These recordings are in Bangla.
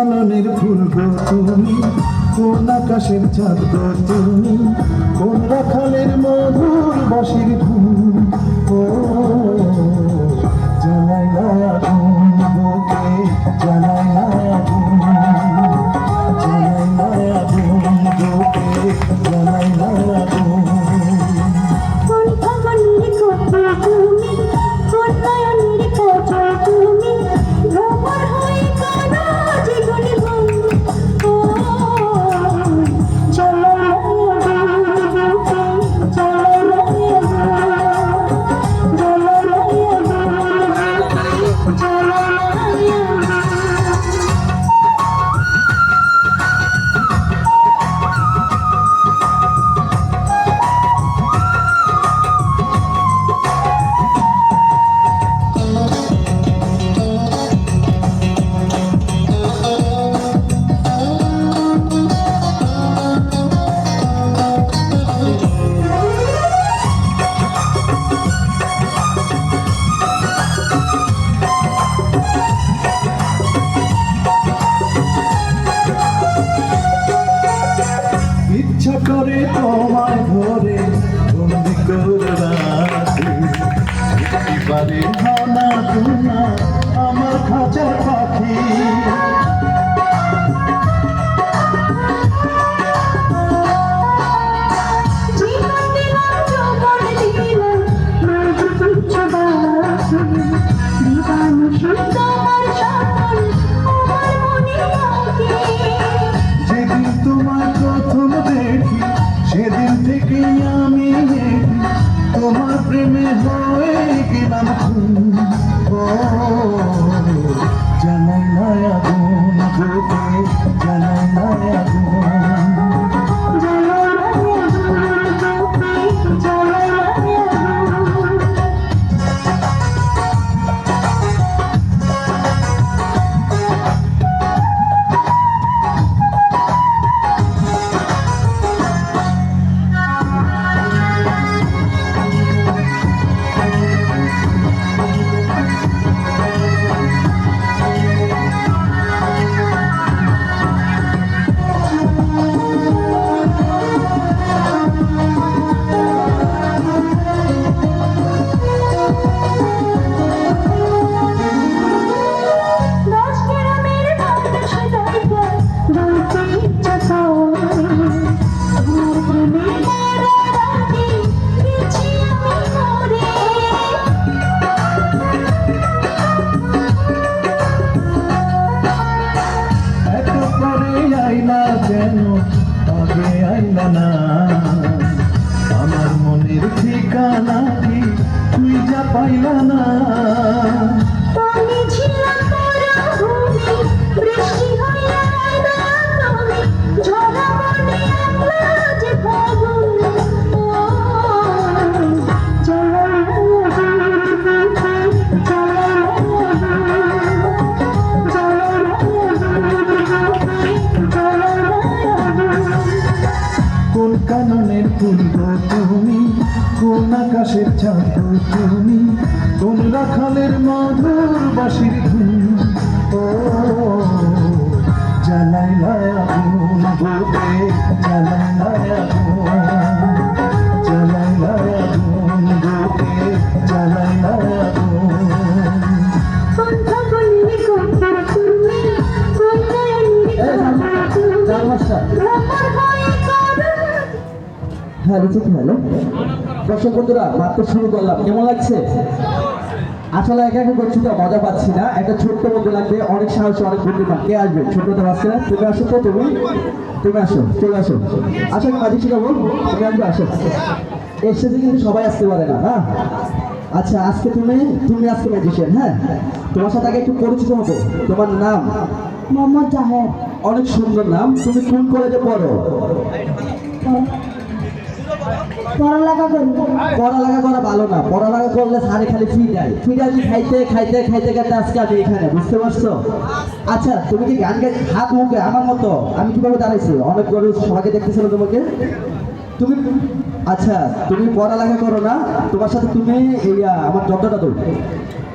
কাননের ফুল গো তুমি, কোন আকাশের চাঁদ গো তুমি, কোন রাখালের মধুর বাঁশির ধুন। ও জানাই না আগুন বুকে, জানাই না আগুন, জানাই না আগুন বুকে, জানাই না আগুন। কোন ফাগুনের কথা তুমি, কোন নয়নের কথা তুমি, ভ্রমর হয়ে কাঁদো জীবনে মন। ও চলো না বুকে, চলো না চলো না চলো না। ইচ্ছা করে তোমায় ধরে বন্দি করে রাখি, এবারে হও না তুমি আমার খাঁচার পাখি। জীবন দিলাম যৌবন দিলাম মাঝে তুচ্ছ বাসি, দিবানিশি তোমার স্বপন আমার মনে থাকে। যেদিন তোমায় প্রথম দেখি সেদিন থেকেই আমি তোমার প্রেমে হয়ে গেলাম খুন। ও জানাই না আগুন বুকে, জানাই না আগুন। চলো না বুকে, চলো না। দশ গ্রামের মানুষ দরকার বলতে ইচ্ছা করে, তোমার প্রেমে মরা রাতে গেছি আমি মরে। এত করে আইলা যেন আগে আইলা না, আমার মনের ঠিকানা কি তুই যা পাইলা না। তুমি ছিলা মরুভূমি, বৃষ্টি হয়ে আইলা তুমি, ঝরা মনে একলা যে ফাগুন। ও চলো না বুকে, চলো না চলো না বুকে, চলো না। কোন কাননের ফুল গো তুমি, কোন আকাশের চাঁদ গো তুমি, কোন রাখালের মধুর বাঁশির ধুন। ও জানাই না আগুন বুকে, জানাই না আগুন, জানাই না আগুন বুকে, জানাই না আগুন। কোন ফাগুনের কথা তুমি, কোন নয়নের কথা তুমি, ভ্রমর হয়ে কাঁদো। হ্যালো হ্যালো দর্শক বন্ধুরা, মাত্র শুরু করলাম, কেমন লাগছে? আসলে একা একা করছি তো মজা পাচ্ছি না, একটা ছোট্ট মধ্যে লাগবে, অনেক সাহসী, অনেক বুদ্ধিমান। কে আসবে? ছোট্টটা আসছে না, তুমি আসো তো, তুমি আসো, চলে আসো। আসো, আমি মাঝে শিখাবো, তুমি আসবে, আসো। এসেছে কিন্তু সবাই আসতে পারে না, হ্যাঁ? আচ্ছা, আজকে তুমি আজকে ম্যাজিশিয়ান, হ্যাঁ? তোমার সাথে আগে একটু পরিচিত হবো। তোমার নাম? মোহাম্মদ জাহেদ। অনেক সুন্দর নাম। তুমি কোন কলেজে পড়ো? পড়ালেখা করি। পড়ালেখা করা ভালো না, পড়ালেখা করলে সারে খালি ফি দেয়, খাইতে খাইতে খাইতে খাইতে আজকে আমি এখানে, বুঝতে পারছো? আচ্ছা, তুমি কি গান গাই হাত মুখে আমার মতো? আমি কিভাবে দাঁড়াইছি? অনেক বড় সবাইকে দেখতেছিল তোমাকে। তুমি আচ্ছা, তুমি পড়ালেখা করো না, তোমার সাথে তুমি এই আমার যতটা দূর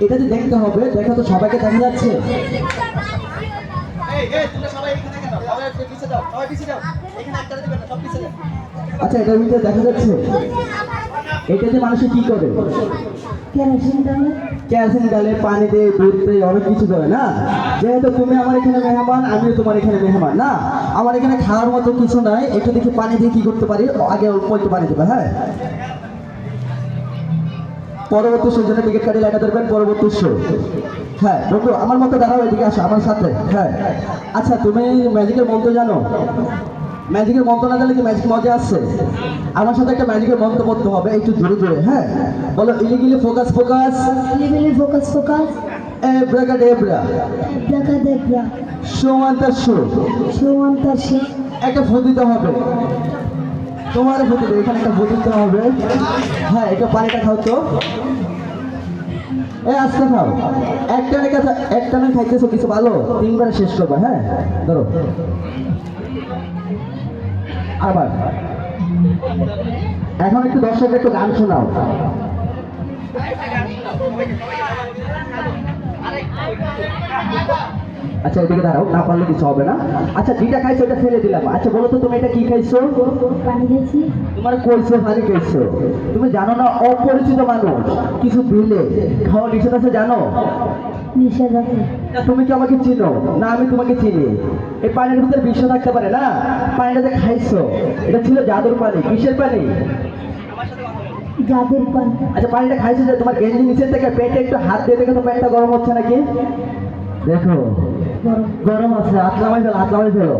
এটা যে দেখতে হবে, দেখো তো সবাইকে দেখা যাচ্ছে। আচ্ছা, এটার ভিতরে দেখা যাচ্ছে এটা যে মানুষে কি করে, কেরোসিন ডালে কেরোসিন ডালে, পানি দিয়ে, দুধ দিয়ে, অনেক কিছু করে না। যেহেতু তুমি আমার এখানে মেহমান, আমিও তোমার এখানে মেহমান না, আমার এখানে খাওয়ার মতো কিছু নাই। একটু দেখি পানি দিয়ে কি করতে পারি, আগে অল্প একটু পানি দেবে। হ্যাঁ, পরবর্তী শোর জন্য টিকিট কাটিয়ে লেখা ধরবেন পরবর্তী শো। হ্যাঁ বন্ধু, আমার মতো দাঁড়াও, এদিকে আসো আমার সাথে। হ্যাঁ, আচ্ছা তুমি ম্যাজিকের মন্ত্র জানো? ম্যাজিকের মন্ত্র না জানলে কি ম্যাজিক মজা আসছে? আমার সাথে একটা ম্যাজিকের মন্ত্র পড়তে হবে, একটু জোরে জোরে। হ্যাঁ বলো, ইলিগিলি ফোকাস ফোকাস, লিবিলি ফোকাস ফোকাস, এব্রাকাডেব্রা, দেখা দেখরা, সমান্তার শো। সুমন্তার সে, একটা ফু দিতে হবে, তোমার ফু দিতে, এখানে একটা ফু দিতে হবে। হ্যাঁ, এটা পানিটা খাও তো, এ আস্তে খাও, একটানে খাইতেছো কিছু ভালো, তিনবারে শেষ করবে। হ্যাঁ ধরো আবার। এখন একটু দর্শকদের একটু গান শোনাও। আচ্ছা এদিকে দাঁড়াও, না পারলে কিছু হবে না। আচ্ছা যেটা খাইছো ওটা ফেলে দিলাম। আচ্ছা বলো তো তুমি এটা কি খাইছো? পানি খেয়েছি, তোমার কইছো পানি খাইছো, তুমি জানো না অপরিচিত মানুষ কিছু দিলে খাওয়া নিষেধ আছে, জানো? নিষেধ আছে। না, তুমি কি আমাকে চিনো? না আমি তোমাকে চিনি। এই পানির ভিতরে বিষ থাকতে পারে না। পানিটা যে খাইছো এটা ছিল জাদুর পানি। কিসের পানি? জাদুর পানি। আচ্ছা পানিটা খাইছো যে তোমার গেঞ্জি নিচের থেকে পেটে একটু হাত দিয়ে দেখো তো পেটটা গরম হচ্ছে নাকি? দেখো গরম। গরম আছে, হাত নামাই ফেলো।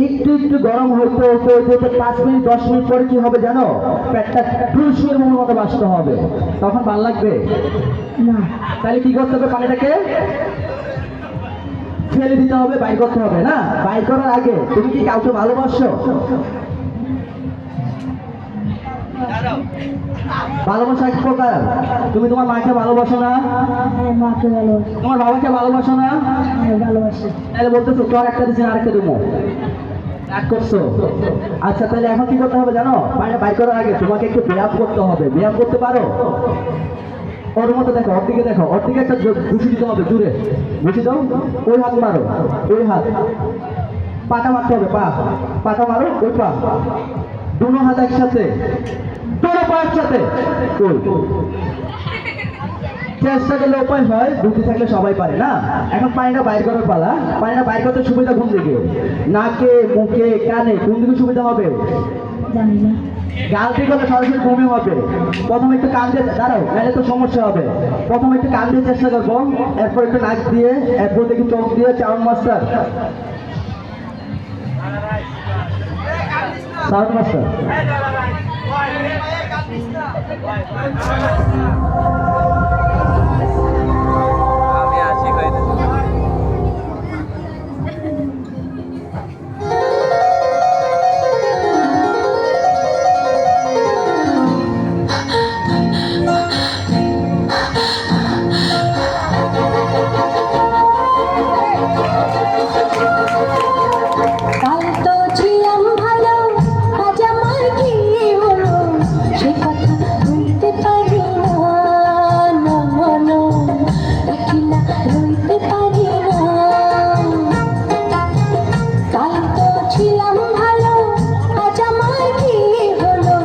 একটু একটু গরম হইতে হইতে হইতে হইতে 5 মিনিট 10 মিনিট পরে কি হবে জানো? পেটটা টুলসুর মতো বাঁচতে হবে, তখন ভালো লাগবে। না, তাহলে কি করতে হবে? পানিটাকে ফেলে দিতে হবে, বাইর করতে হবে। না, বাইর করার আগে তুমি কি কাউকে ভালোবাসো? ভালোবাসা এক প্রকার। তুমি তোমার মাকে ভালোবাসো না? হ্যাঁ মাকে ভালোবাসি, তোমার বাবাকে ভালোবাসো না? হ্যাঁ ভালোবাসি। তাহলে বলতেছো তোর একটা দিচ্ছি আরেকটা দেবো, রাগ করছো? আচ্ছা তাহলে এখন কি করতে হবে জানো? পানিটা বাইর করার আগে তোমাকে একটু ব্যায়াম করতে হবে। ব্যায়াম করতে পারো? ওর মতো দেখো, ওর দিকে দেখো, ওর দিকে একটা ঘুষি দিতে হবে, জুড়ে ঘুষি দাও। ওই হাত মারো, ওই হাত, পাটা মারতে হবে, পাটা মারো, ওই পা, দুনো হাত একসাথে, দুটো পা একসাথে। ওই চেষ্টা করলে উপায় হয়, বুদ্ধি থাকলে সবাই পারে না। এখন পানিটা বাইর করার পালা। পানিটা বাইর করতে সুবিধা কোন দিকে? নাকে, মুখে, কানে, কোন দিকে সুবিধা হবে? জানি না। গাল দিয়ে করলে সরাসরি বমি হবে। প্রথমে একটু কান দিয়ে দাঁড়াও, নাহলে তো সমস্যা হবে। প্রথমে একটু কান দিয়ে চেষ্টা করবো, এরপর একটু নাক দিয়ে, এরপর দেখি চোখ দিয়ে। চাউন মাস্টার, সাউন্ড মাস্টার, কাল তো ছিলাম ভালো, আজ আমার কি হলো সে কথা বলতে পারি না, না না, একলা রইতে পারি না। কাল তো ছিলাম ভালো, আজ আমার কি হলো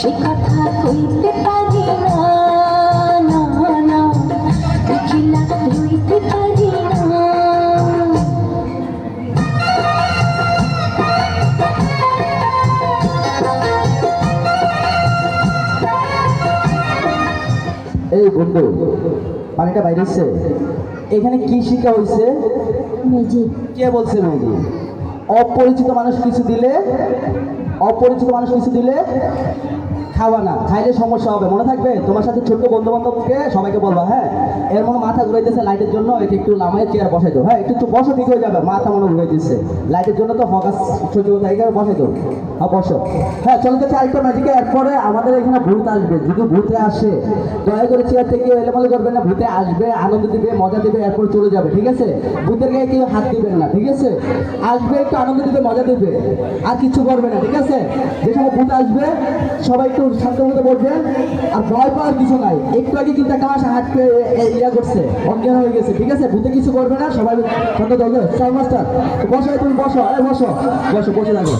সে কথা কইতে পারি না, না না, একলা রইতে পারি না। এই বন্ধু পানিটা বাইরেছে, এখানে কি শিখা হয়েছে? ম্যাজিক। কে বলছে ম্যাজিক? অপরিচিত মানুষ কিছু দিলে, অপরিচিত মানুষ কিছু দিলে খাওয়া না, খাইলে সমস্যা হবে, মনে থাকবে। তোমার সাথে ছোট্ট বন্ধু বান্ধবকে সবাইকে বলবা। হ্যাঁ, এর মনে মাথা ঘুরাইতেছে লাইটের জন্য, একে একটু লামায় চেয়ার বসাই দাও। হ্যাঁ একটু বসো, ঠিক হয়ে যাবে। মাথা মনে ঘুরাইতেছে লাইটের জন্য, তো ফোকাস ছোট জায়গায় বসাই দাও। বসো। হ্যাঁ, চলে যাচ্ছে আরেকটা ম্যাজিকে। এরপরে আমাদের এখানে ভূত আসবে। যদি ভূতে আসে দয়া করে চেয়ার থেকে এলোমেলো করবেন না। ভূতে আসবে, আনন্দ দিবে, মজা দিবে, এরপর চলে যাবে, ঠিক আছে? ভূতের গায়ে কেউ হাত দিবেন না, ঠিক আছে? আসবে, একটু আনন্দ দিবে, মজা দিবে, আর কিছু করবে না, ঠিক আছে? যে সময় ভূত আসবে সবাই একটু শান্ত মতো বসবেন। আর ভয় পাওয়ার কিছু নাই। একটু আগে কিন্তু একটা মাস হাত ইয়া করছে, অজ্ঞান হয়ে গেছে, ঠিক আছে? ভূতে কিছু করবে না, সবাই শান্ত থাকবে। স্যার মাস্টার বসো, তুমি বসো, বসো বসো, বসে থাকো।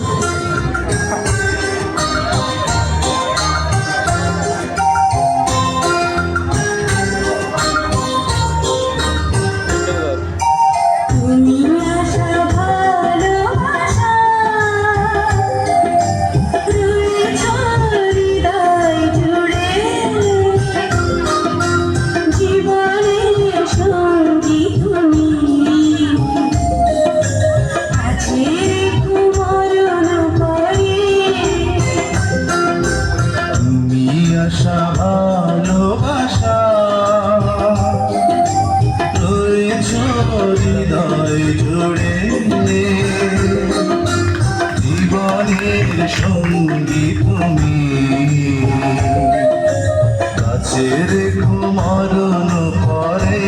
তুমি আশা ভালোবাসা রয়েছ হৃদয় জুড়ে জীবনের সঙ্গী তুমি আছে মরণ পরে তুমি আশা ভালোবাসা রয়েছ হৃদয় জুড়ে জীবনের সঙ্গী তুমি কাছে রেখো মরণ পরে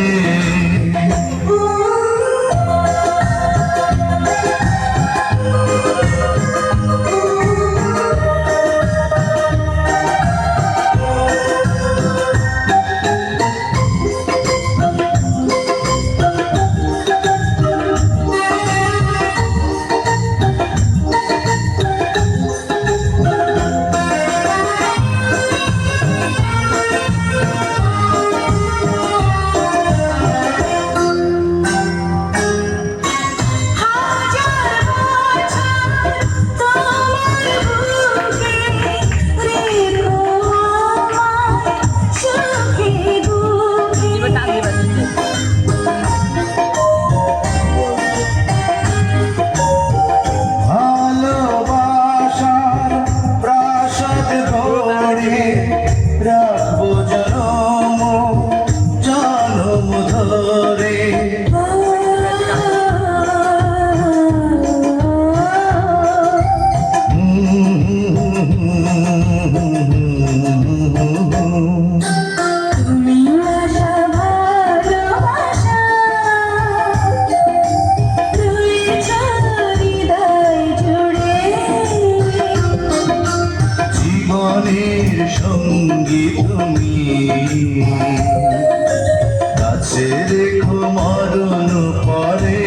হাজার বছর তোমার বুকে রেখো আমায় সুখে দুঃখে ভালোবাসার প্রাসাদ গড়ে রাখবো জনম জনম ধরে তুমি আশা ভালোবাসা রয়েছ হৃদয় জুড়ে জীবনের সঙ্গী তুমি কাছে রেখো মরণ পরে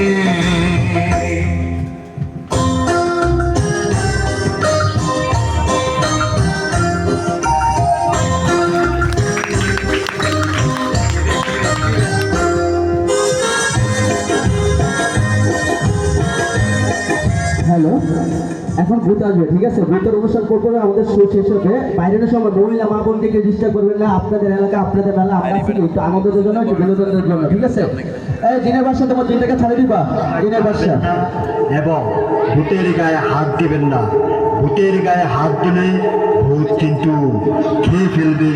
হ্যালো, এখন ভূত আসবে, ঠিক আছে? ভূতের অনুষ্ঠান করবো, আমাদের শো শেষ হবে। বাইরের সময় মহিলা মা বোনকে কেউ ডিস্টার্ব করবেন না। আপনাদের এলাকা, আপনাদের মেলা, আপনার থেকে একটু আনন্দের জন্য, একটু বিনোদনের জন্য, ঠিক আছে? এই দিনের বাসা তোমার 2 টাকা ছাড়ে দিবা, দিনের বাসা। এবং ভূতের গায়ে হাত দিবেন না। ভূতের গায়ে হাত দিলে ভূত কিন্তু খেয়ে ফেলবে।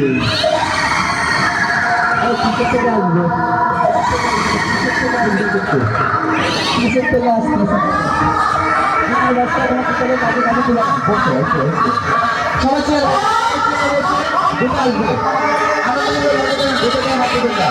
কিসের থেকে আসবে? কিসের থেকে আসবে? দিনের বাসা তোমার কি করে কাজে কাজে দিবা? বসো, বসো, বসো। সবাই চলে ভূত আসবে। আমাদের ভূতের গায়ে হাত দিবেন না।